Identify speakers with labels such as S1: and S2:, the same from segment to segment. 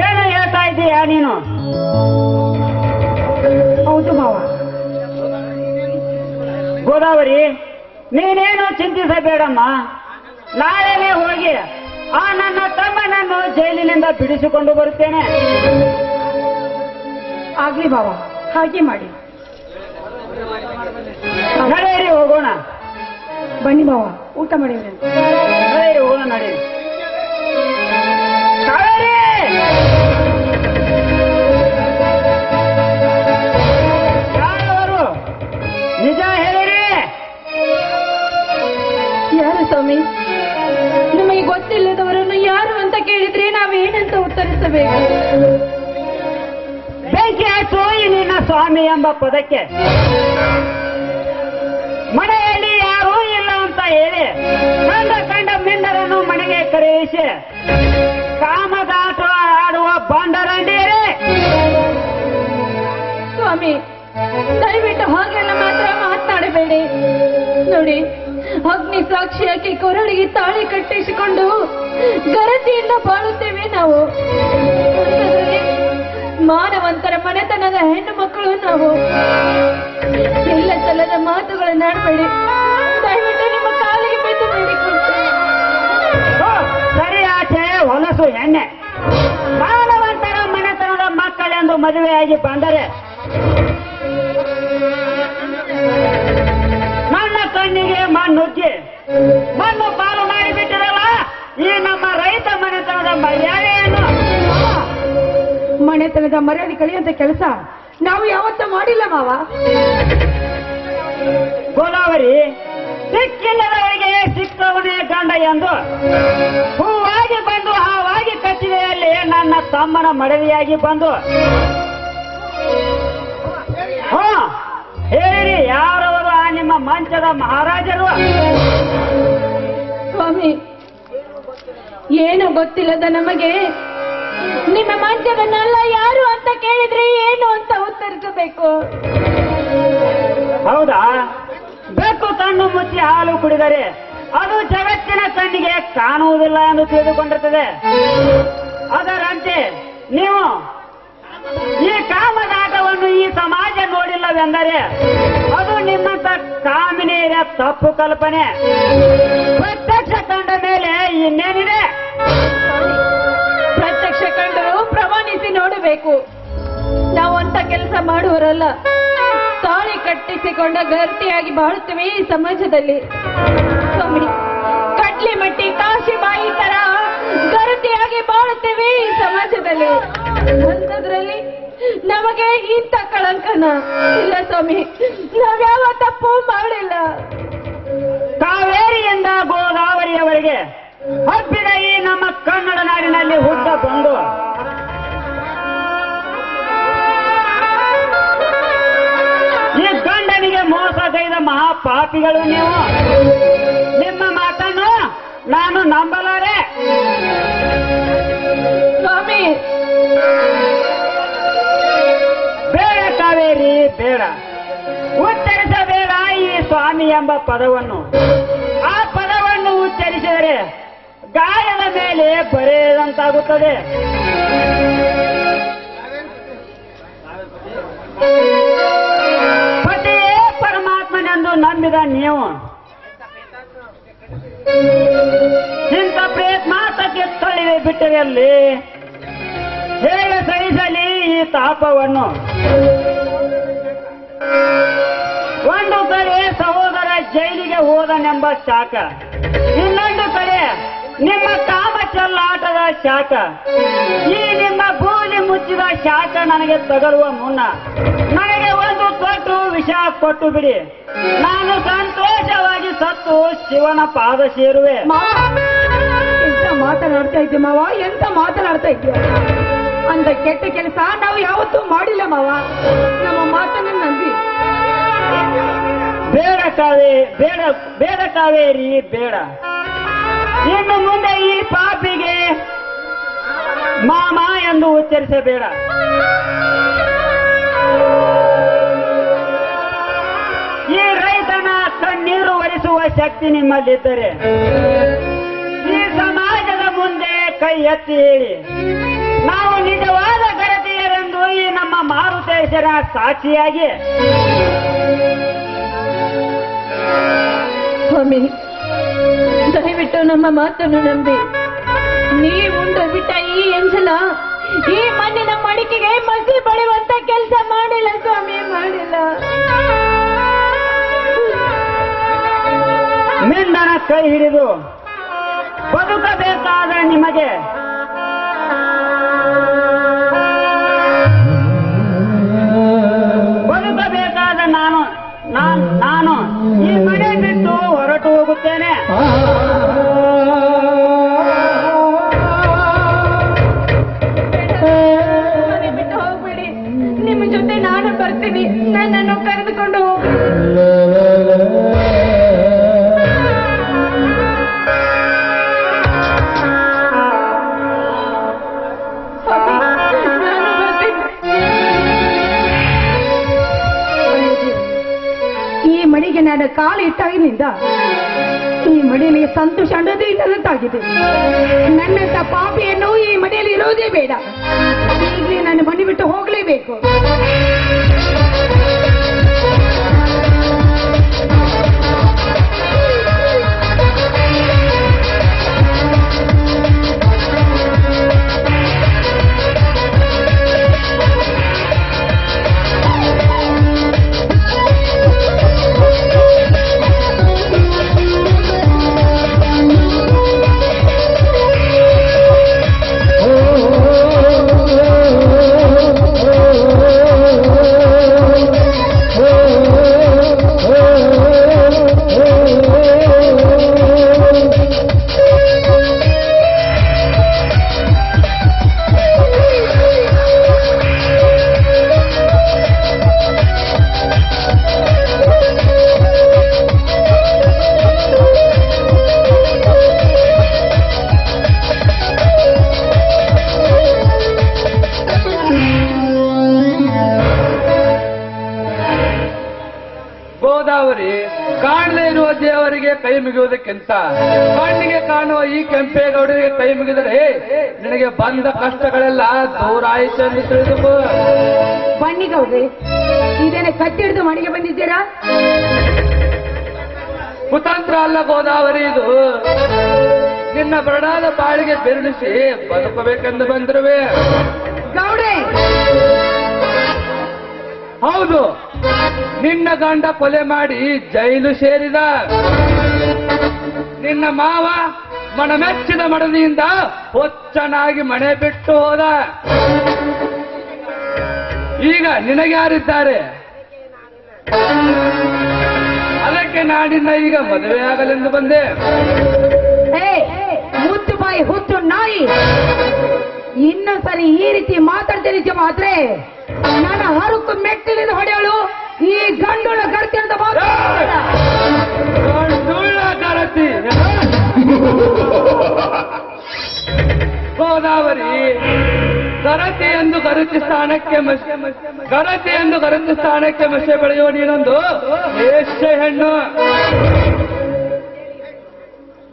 S1: ಏನು ಹೇಳ್ತಾ ಇದ್ದೀಯಾ ನೀನು?
S2: ಹೌದು ಮಾವ.
S1: ಗೋದಾವರಿ, ನೀನೇನು ಚಿಂತಿಸಬೇಡಮ್ಮ. ನಾಳೆನೇ ಹೋಗಿ ಆ ನನ್ನ ತಮ್ಮನನ್ನು ಜೈಲಿನಿಂದ ಬಿಡಿಸಿಕೊಂಡು ಬರುತ್ತೇನೆ.
S2: ಆಗ್ಲಿ ಮಾವ, ಹಾಗೆ ಮಾಡಿ.
S1: ನಡೆಯಿರಿ, ಹೋಗೋಣ.
S2: ಬನ್ನಿ ಮಾವ, ಊಟ ಮಾಡಿವ್ರಿ.
S1: ನಡೆಯಿರಿ, ಹೋಗೋಣ, ನಡೆಯಿರಿ. ಯಾರವರು? ನಿಜ ಹೇಳಿರಿ.
S2: ಯಾರು ಸ್ವಾಮಿ? ನಮಗೆ ಗೊತ್ತಿಲ್ಲದವರನ್ನು ಯಾರು ಅಂತ ಕೇಳಿದ್ರೆ ನಾವೇನಂತ ಉತ್ತರಿಸಬೇಕು?
S1: ಬೆಂಕಿ ಹಚ್ಚು ಈ ನಿನ್ನ ಸ್ವಾಮಿ ಎಂಬ ಪದಕ್ಕೆ. ಮನೆಯಲ್ಲಿ ಯಾರೂ ಇಲ್ಲ ಅಂತ ಹೇಳಿ ಕಂಡ ಮಿಂಡರನ್ನು ಮನೆಗೆ ಕರೆಯಿಸಿ ಕಾಮದಾಟ ಆಡುವ ಬಾಂಡರಂಡಿಯರೇ.
S2: ಸ್ವಾಮಿ, ದಯವಿಟ್ಟು ಹಾಗೆಲ್ಲ ಮಾತ್ರ ಮಾತನಾಡಬೇಡಿ. ನೋಡಿ, ಅಗ್ನಿ ಸಾಕ್ಷಿಯಾಗಿ ಕೊರಳಿಗೆ ತಾಳಿ ಕಟ್ಟಿಸಿಕೊಂಡು ಗರತಿಯಿಂದ ಬಾಳುತ್ತೇವೆ ನಾವು. ಮಾನವಂತರ ಮನೆತನದ ಹೆಣ್ಣು ಮಕ್ಕಳು ನಾವು. ಇಲ್ಲ ಸಲ್ಲದ ಮಾತುಗಳನ್ನಾಡಬೇಡಿ. ದಯವಿಟ್ಟು ನಿಮ್ಮ ಕಾಲಿಗೆ ಬಿದ್ದು ಬೇಡಿಕೊಳ್ತೇನೆ.
S1: ಸರಿ, ಆಚೆ ಹೊಲಸು ಎಣ್ಣೆ. ಮಾನವಂತರ ಮನೆತನದ ಮಕ್ಕಳೆಂದು ಮದುವೆಯಾಗಿ ಬಂದರೆ ನನ್ನ ಕಣ್ಣಿಗೆ ಮಣ್ಣುಜ್ಜಿ ಮಣ್ಣು ಪಾಲು ಮಾಡಿಬಿಟ್ಟಿರಲ್ಲ ಈ ನಮ್ಮ ರೈತ ಮನೆತನದ ಮರ್ಯಾದೆಯನ್ನು.
S2: ಮನೆತನದ ಮರ್ಯಾದೆ ಕಳೆಯುವಂತ ಕೆಲಸ ನಾವು ಯಾವತ್ತೂ ಮಾಡಿಲ್ಲ ಮಾವ.
S1: ಗೋದಾವರಿ, ಸಿಕ್ಕಿಲ್ಲದವರಿಗೆ ಸಿಕ್ಕವನೇ ಗಂಡ ಎಂದು ಹೂವಾಗಿ ಬಂದು ಹಾವಾಗಿ ಕಚ್ಚಿದೆಯಲ್ಲಿ ನನ್ನ ತಮ್ಮನ ಮಡವಿಯಾಗಿ ಬಂದು ಹೇಳಿ, ಯಾರವರು ಆ ನಿಮ್ಮ ಮಂಚದ ಮಹಾರಾಜರು?
S2: ಸ್ವಾಮಿ, ಏನು ಗೊತ್ತಿಲ್ಲದ ನಮಗೆ ನಿಮ್ಮ ಮಂಚವನ್ನೆಲ್ಲ ಯಾರು ಅಂತ ಕೇಳಿದ್ರೆ ಏನು ಅಂತ ಉತ್ತರಿಸಬೇಕು?
S1: ಹೌದಾ? ಬೆಕ್ಕು ಕಣ್ಣು ಮುಚ್ಚಿ ಹಾಲು ಕುಡಿದರೆ ಅದು ಜಗತ್ತಿನ ಕಣ್ಣಿಗೆ ಕಾಣುವುದಿಲ್ಲ ಎಂದು ತಿಳಿದುಕೊಂಡಿರುತ್ತದೆ. ಅದರಂತೆ ನೀವು ಈ ಕಾಮದಾಟವನ್ನು ಈ ಸಮಾಜ ನೋಡಿಲ್ಲವೆಂದರೆ ಅದು ನಿಮ್ಮಂತ ಕಾಮಿನಿಯರ ತಪ್ಪು ಕಲ್ಪನೆ. ಪ್ರತ್ಯಕ್ಷ ಕಂಡ ಮೇಲೆ ಇನ್ನೇನಿದೆ?
S2: ಪ್ರತ್ಯಕ್ಷ ಕಂಡರೂ ಪ್ರಮಾಣಿಸಿ ನೋಡಬೇಕು. ನಾವು ಅಂತ ಕೆಲಸ ಮಾಡುವರಲ್ಲ. ತಾಳಿ ಕಟ್ಟಿಸಿಕೊಂಡ ಗರ್ತಿಯಾಗಿ ಬಾಳುತ್ತೇವೆ ಈ ಸಮಾಜದಲ್ಲಿ. ಸ್ವಾಮಿ, ಕಡ್ಲಿ ಮಟ್ಟಿ ಕಾಶಿ ಬಾಯಿ ತರ ಗರತಿಯಾಗಿ ಬಾಳುತ್ತೇವೆ ಈ ಸಮಾಜದಲ್ಲಿ. ಅಂಥದ್ರಲ್ಲಿ ನಮಗೆ ಇಂಥ ಕಳಂಕನ ಇಲ್ಲ ಸ್ವಾಮಿ. ನಾವ್ಯಾವ ತಪ್ಪು ಮಾಡಿಲ್ಲ.
S1: ಕಾವೇರಿಯಿಂದ ಗೋದಾವರಿಯವರೆಗೆ ಹಬ್ಬಿದ ಈ ನಮ್ಮ ಕನ್ನಡ ನಾಡಿನಲ್ಲಿ ಹುಟ್ಟ ಬಂದು ಈ ಗಂಡನಿಗೆ ಮೋಸಗೈದ ಮಹಾಪಾಪಿಗಳು ನೀವು. ನಿಮ್ಮ ಮಾತನ್ನು ನಾನು ನಂಬಲಾರೆ.
S2: ಸ್ವಾಮಿ,
S1: ಬೇಡ ಕಾವೇರಿ, ಬೇಡ. ಉಚ್ಚರಿಸಬೇಡ ಈ ಸ್ವಾಮಿ ಎಂಬ ಪದವನ್ನು. ಆ ಪದವನ್ನು ಉಚ್ಚರಿಸಿದರೆ ಗಾಯದ ಮೇಲೆ ಬರೆಯದಂತಾಗುತ್ತದೆ. ಪತಿಯೇ ಪರಮಾತ್ಮನೆಂದು ನಂಬಿದ ನೀವು ಇಂಥ ಪ್ರಯತ್ನಾತಕ್ಕೆ ತಳ್ಳಿವೆ ಬಿಟ್ಟರಲ್ಲಿ ಹೇಗೆ ಸಹಿಸಲಿ ಈ ತಾಪವನ್ನು? ಒಂದು ಕಡೆ ಸಹೋದರ ಜೈಲಿಗೆ ಹೋದನೆಂಬ ಶಾಖ, ಇನ್ನೊಂದು ಕಡೆ ನಿಮ್ಮ ಕಾಮ ಚೆಲ್ಲಾಟದ ಶಾಖ. ಈ ನಿಮ್ಮ ಬೂದಿ ಮುಚ್ಚಿದ ಶಾಖ ನನಗೆ ತಗಲುವ ಮುನ್ನ ನನಗೆ ಒಂದು ತೊಟ್ಟು ವಿಷ ಕೊಟ್ಟು ಬಿಡಿ. ನಾನು ಸಂತೋಷವಾಗಿ ಸತ್ತು ಶಿವನ ಪಾದ ಸೇರುವೆ.
S2: ಎಂತ ಮಾತನಾಡ್ತಾ ಇದ್ದೆ ಮಾವ, ಎಂತ ಮಾತನಾಡ್ತಾ ಇದ್ದೆ? ಅಂತ ಕೆಟ್ಟ ಕೆಲಸ ನಾವು ಯಾವತ್ತೂ ಮಾಡಿಲ್ಲ ಮಾವ. ನಮ್ಮ ಮಾತನ್ನು ನಂಬಿ.
S1: ಬೇಡ ಕಾವೇರಿ, ಬೇಡ. ಇನ್ನು ಮುಂದೆ ಈ ಪಾಪಿಗೆ ಮಾಮ ಎಂದು ಉಚ್ಚರಿಸಬೇಡ. ಈ ರೈತನ ಕಣ್ಣೀರು ಒರೆಸುವ ಶಕ್ತಿ ನಿಮ್ಮಲ್ಲಿದ್ದರೆ ಈ ಸಮಾಜದ ಮುಂದೆ ಕೈ ಎತ್ತಿ ಹೇಳಿ ನಾವು ನಿಜವಾದ ಗರತಿಯರೆಂದು ಈ ನಮ್ಮ ಮಾರುತೇಶ್ವರ ಸಾಕ್ಷಿಯಾಗಿ
S2: ಸ್ವಾಮಿ, ದಯವಿಟ್ಟು ನಮ್ಮ ಮಾತನ್ನು ನಂಬಿ ನೀವುಂಡು ಬಿಟ್ಟ ಈ ಎಂಜಲ ಈ ಮಣ್ಣಿನ ಮಡಿಕೆಗೆ ಮಸಿ ಬಳಿಯುವಂತ ಕೆಲಸ ಮಾಡಿಲ್ಲ ಸ್ವಾಮಿ, ಮಾಡಿಲ್ಲ.
S1: ಮಿಂಡನ ಕೈ ಹಿಡಿದು ಬದುಕಬೇಕಾದ ನಿಮಗೆ ಬದುಕಬೇಕಾದ ನಾನು ಈ ಮನೆ ಬಿಟ್ಟು ಹೊರಟು ಹೋಗುತ್ತೇನೆ.
S2: ಮನೆ ಬಿಟ್ಟು ಹೋಗ್ಬೇಡಿ, ನಿಮ್ಮ ಜೊತೆ ನಾನು ಬರ್ತೀನಿ, ನನ್ನನ್ನು ಕರೆದುಕೊಂಡು ಹೋಗಿ. ಈ ಮಡಿಗೆ ನಾನು ಕಾಲಿಟ್ಟಾಗಿನಿಂದ ಈ ಮಡಿಯಲ್ಲಿ ಸಂತೋಷ ಅನ್ನೋದು ಇಲ್ಲದಂತಾಗಿದೆ. ನನ್ನಂತ ಪಾಪಿಯನ್ನು ಈ ಮನೆಯಲ್ಲಿ ಇರೋದೇ ಬೇಡ. ಈಗಲೇ ನಾನು ಮನೆ ಬಿಟ್ಟು ಹೋಗಲೇಬೇಕು.
S3: ಗೋದಾವರಿ ಕಾಣದೇ ಇರುವ ದೇವರಿಗೆ ಕೈ ಮುಗಿಯುವುದಕ್ಕಿಂತ ಕಣ್ಣಿಗೆ ಕಾಣುವ ಈ ಕೆಂಪೇಗೌಡರಿಗೆ ಕೈ ಮುಗಿದರೆ ನಿನಗೆ ಬಂದ ಕಷ್ಟಗಳೆಲ್ಲ ದೂರ ಆಯಿತು ಎಂದು ತಿಳಿದುಕೋ.
S2: ಬನ್ನಿಗೌಡ್ರಿ, ಇದೇನೆ ಕತ್ತಿ ಹಿಡಿದು ಮನೆಗೆ ಬಂದಿದ್ದೀರಾ?
S3: ಕುತಂತ್ರ ಅಲ್ಲ ಗೋದಾವರಿ, ಇದು ನಿನ್ನ ಬರಡಾದ ಬಾಳಿಗೆ ಬೆರಳಿಸಿ ಬದುಕಬೇಕೆಂದು ಬಂದಿರುವೆ.
S2: ಗೌಡ್ರೆ,
S3: ಹೌದು, ನಿನ್ನ ಗಂಡ ಕೊಲೆ ಮಾಡಿ ಜೈಲು ಸೇರಿದ. ನಿನ್ನ ಮಾವ ಮನಮೆಚ್ಚಿದ ಮಡದಿಯಿಂದ ಹೊಚ್ಚನಾಗಿ ಮನೆ ಬಿಟ್ಟು ಹೋದ. ಈಗ ನಿನಗೆ ಯಾರಿದ್ದಾರೆ? ಅದಕ್ಕೆ ನಾಡಿನ ಈಗ ಮದುವೆಯಾಗಲೆಂದು ಬಂದೆ.
S2: ಮುತ್ತು ಬಾಯಿ ಹುತ್ತು ನಾಯಿ, ಇನ್ನೊಂದು ಸರಿ ಈ ರೀತಿ ಮಾತಾಡ್ತೀನಿ ಮಾತ್ರೆ ನಾನು ಹರಕು ಮೆಟ್ಟಿಲಿಂದ ಹೊಡೆಯಳು ಈ ಗಂಡುಳ ಗರ್ತಿ ಅಂತ
S3: ಗಂಡುಳ ಗರತಿ. ಗೋದಾವರಿ, ಗರತಿ ಎಂದು ಗರತಿ ಸ್ಥಾನಕ್ಕೆ ಗರತಿ ಎಂದು ಗರತಿ ಸ್ಥಾನಕ್ಕೆ ಮಸೆ ಬೆಳೆಯುವ ನೀನೊಂದು ವೇಶ್ಯ ಹೆಣ್ಣು.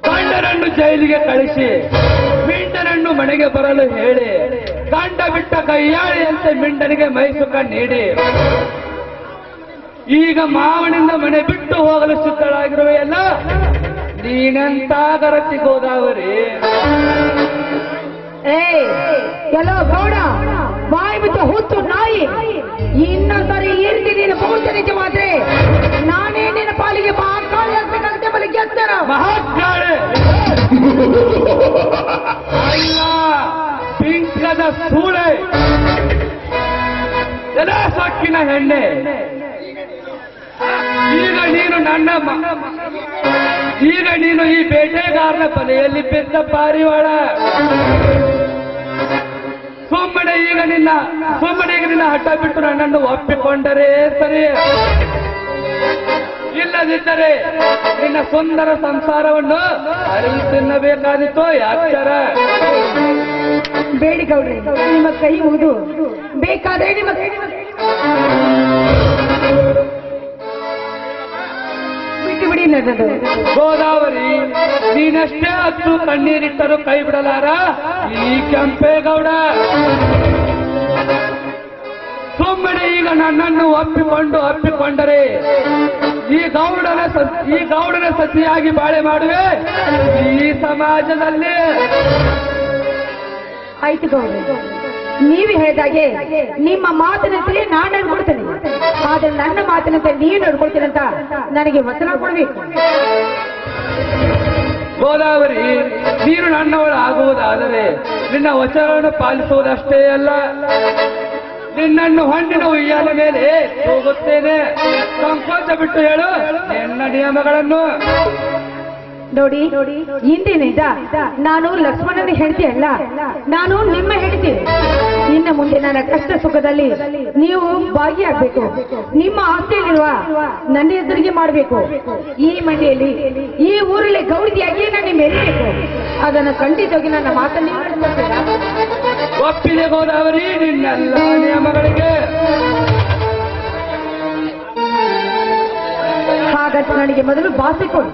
S3: ಗಂಡನನ್ನು ಜೈಲಿಗೆ ಕಳಿಸಿ ಮಿಂಡನನ್ನು ಮನೆಗೆ ಬರಲು ಹೇಳಿ ಗಂಡ ಬಿಟ್ಟ ಕೈಯಾಳಿಯಂತೆ ಮಿಂಡನಿಗೆ ಮೈಸುಖ ನೀಡಿ ಈಗ ಮಾವನಿಂದ ಮನೆ ಬಿಟ್ಟು ಹೋಗಲು ಸಿದ್ಧಳಾಗಿರುವೆಯಲ್ಲ, ನೀನೆಂತ ಗರತಿ ಗೋದಾವರಿ.
S2: ಎಲ್ಲೋ ಗೌಡ, ಬಾಯಿ ಬಿಟ್ಟು ಹುತ್ತು ನಾಯಿ, ಇನ್ನೊಂದ್ಸರಿ ಈ ರೀತಿ ನೀನು ಬಹುಚರಿಕೆ ಮಾತ್ರೆ ನಾನೇ ನಿನ್ನ ಪಾಲಿಗೆ ಮಹಾಕಾಳಿ ಆಗ್ಬೇಕಾಗುತ್ತೆ. ಬಲಿ ಗೆಸ್ತಾರ
S3: ಮಹಾಕಾಳಿ ಅಲ್ಲ, ಪಿಂಕದ ಸೂಳೆ, ಎದ ಸೊಕ್ಕಿನ ಹೆಣ್ಣೆ. ಈಗ ನೀನು ಈ ಬೇಟೆಗಾರನ ಬಲೆಯಲ್ಲಿ ಬಿದ್ದ ಪಾರಿವಾಳ. ಸುಮ್ಮನೆ ಈಗ ನಿನ್ನ ಹಠ ಬಿಟ್ಟು ನನ್ನನ್ನು ಒಪ್ಪಿಕೊಂಡರೆ ಸರಿ, ಇಲ್ಲದಿದ್ದರೆ ನಿನ್ನ ಸುಂದರ ಸಂಸಾರವನ್ನು ಅರಿವು ತಿನ್ನಬೇಕಾದಿತ್ತು. ಯಾಚಾರ
S2: ಬೇಡಿ ಗೌಡ್ರಿ, ನಿಮ್ಮ ಕೈ ಮುಗಿದು ಬೇಕಾದ್ರೆ ನಿಮ್ಮ ಬಿಟ್ಟು ಬಿಡಿ ನನ್ನದು.
S3: ಗೋದಾವರಿ, ನೀನಷ್ಟೇ ಹತ್ತು ಕಣ್ಣೀರಿಟ್ಟರು ಕೈ ಬಿಡಲಾರ ಈ ಕೆಂಪೇಗೌಡ. ಸುಮ್ಮನೆ ಈಗ ನನ್ನನ್ನು ಅಪ್ಪಿಕೊಂಡರೆ ಈ ಗೌಡನ ಸತಿಯಾಗಿ ಬಾಳೆ ಮಾಡುವೆ ಈ ಸಮಾಜದಲ್ಲಿ.
S2: ಆಯ್ತು ಗೌಡ, ನೀವು ಹೇಳಿದಾಗೆ ನಿಮ್ಮ ಮಾತಿನಂತೆ ನಾನು ನಡ್ಕೊಳ್ತೇನೆ. ಆದ್ರೆ ನನ್ನ ಮಾತಿನಂತೆ ನೀವು ನಡ್ಕೊಳ್ತೀರಂತ ನನಗೆ ವಚನ ಕೊಡಬೇಕು.
S3: ಗೋದಾವರಿ, ನೀನು ನನ್ನವಳು ಆಗುವುದಾದರೆ ನಿನ್ನ ವಚನವನ್ನು ಪಾಲಿಸುವುದಷ್ಟೇ ಅಲ್ಲ, ನಿನ್ನನ್ನು ಹಣ್ಣಿನ ಉಯ್ಯಾಲ ಮೇಲೆ ಹೋಗುತ್ತೇನೆ. ಸಂಕೋಚ ಬಿಟ್ಟು ಹೇಳು ನಿನ್ನ ನಿಯಮಗಳನ್ನು.
S2: ನೋಡಿ, ಇಂದಿನಿಂದ ನಾನು ಲಕ್ಷ್ಮಣನ ಹೆಂಡತಿ ಅಲ್ಲ, ನಾನು ನಿಮ್ಮ ಹೆಂಡತಿ. ಇನ್ನು ಮುಂದೆ ನನ್ನ ಕಷ್ಟ ಸುಖದಲ್ಲಿ ನೀವು ಭಾಗಿಯಾಗಬೇಕು. ನಿಮ್ಮ ಆಸ್ತಿಯಲ್ಲಿರುವ ನನ್ನ ಎದುರಿಗೆ ಮಾಡಬೇಕು. ಈ ಮಂಡಿಯಲ್ಲಿ ಈ ಊರಲ್ಲಿ ಗೌಡಿಯಾಗಿ ನಾನು ಮೆರಿಬೇಕು. ಅದನ್ನು ಖಂಡಿತವಾಗಿ ನನ್ನ ಮಾತನ್ನು
S3: ಒಪ್ಪಿದೆ ಗೋದಾವರಿ ನಿನ್ನೆಲ್ಲ ನಿಯಮಗಳಿಗೆ.
S2: ಹಾಗಾದ್ರೆ ನನಗೆ ಮೊದಲು ಭಾಷೆ ಕೊಡು.